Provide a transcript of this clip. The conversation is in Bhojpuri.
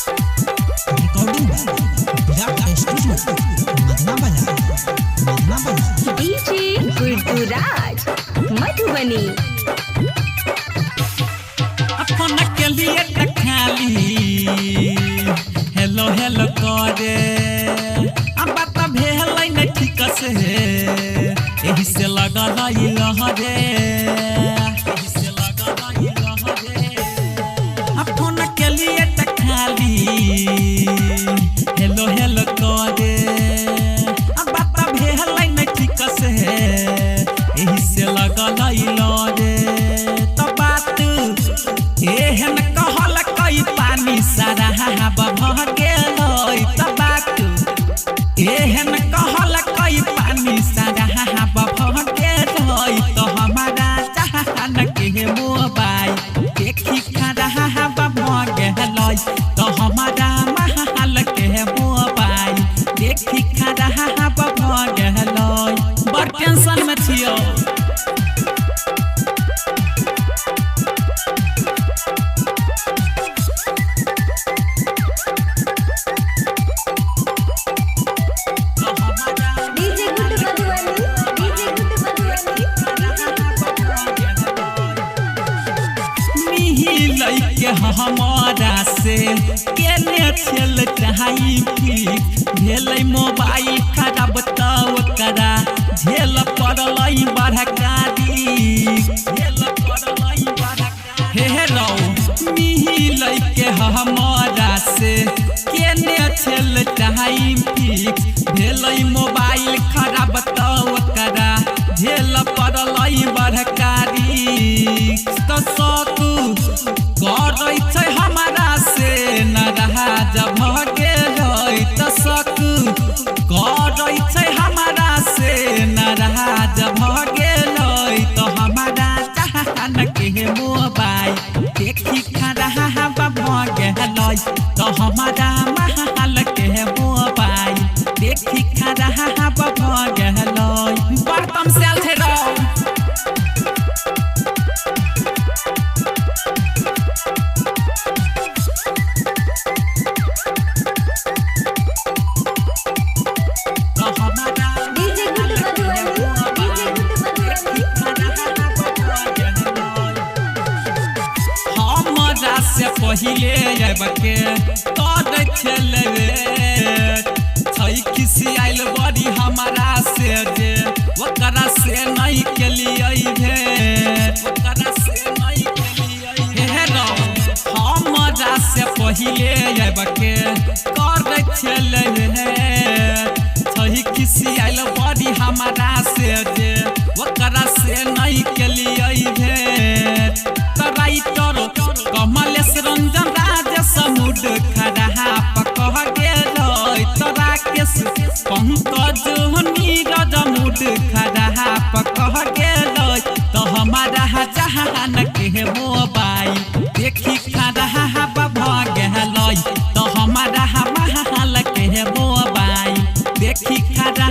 रिकॉर्डिंग विराट स्टूडियो मदना बाजार डीजे गुरुराज मधुबनी। अपन के लिए खाली हेलो हेलो करे अब बात भेल न ठीक से एही से लगल ई लहरे अपन के लिए खाली हेलो हेलो करे अब बात भेल न ठीक से एही से लगल ई लहरे तो बात एहन कहल कई पानी सारा बह गेल त बात एहन कहल कई पानी सारा बह गेल तो हमारा चाहन के मोबाइल देखी खड़ा बह गेल तो हमारा महल के मोबाइल देखी खड़ा बह गेल बड़ टेंशन में छियो। हमारा से केने छल चाही भेलै मोबाइल खराब तब करा झेल पड़लै बड़कारी हे रौ मिलै के हमारा से केने छल चाही भेलै मोबाइल खराब तब करा झेल पड़लै बड़कारी तो सकू करै छै हमारा से न रहा जब गेल त शक करै छै हमारा से न रहा जब गेल तो हमारा चाहन के मोबाइल देखी खड़ा बह गेल तो हमारा महल के मोबाइल देखी खड़ा बह गेल बर्तन से आल छै रौ पहिले अबके कर खेलबे छै खिसियाइल बड़ी हमारा से जे ओकरा से नहीं केलिए भेट ओकरा से नहीं केलिए हे रौ हमारा से पहिले अबके कर खेलबे छै खिसियाइल बड़ी हमारा से जे ओकरा से नहीं केलिए भेट त राइटर कमलेश रंजन राज समुद खड़ा पकह गेल तोरा केस पंकज नीरज मुद खड़ा पकह गेल तो हमारा चाहन के मोबाइल देखी खड़ा बह गेल तो हमारा महल के मोबाइल देखी खड़ा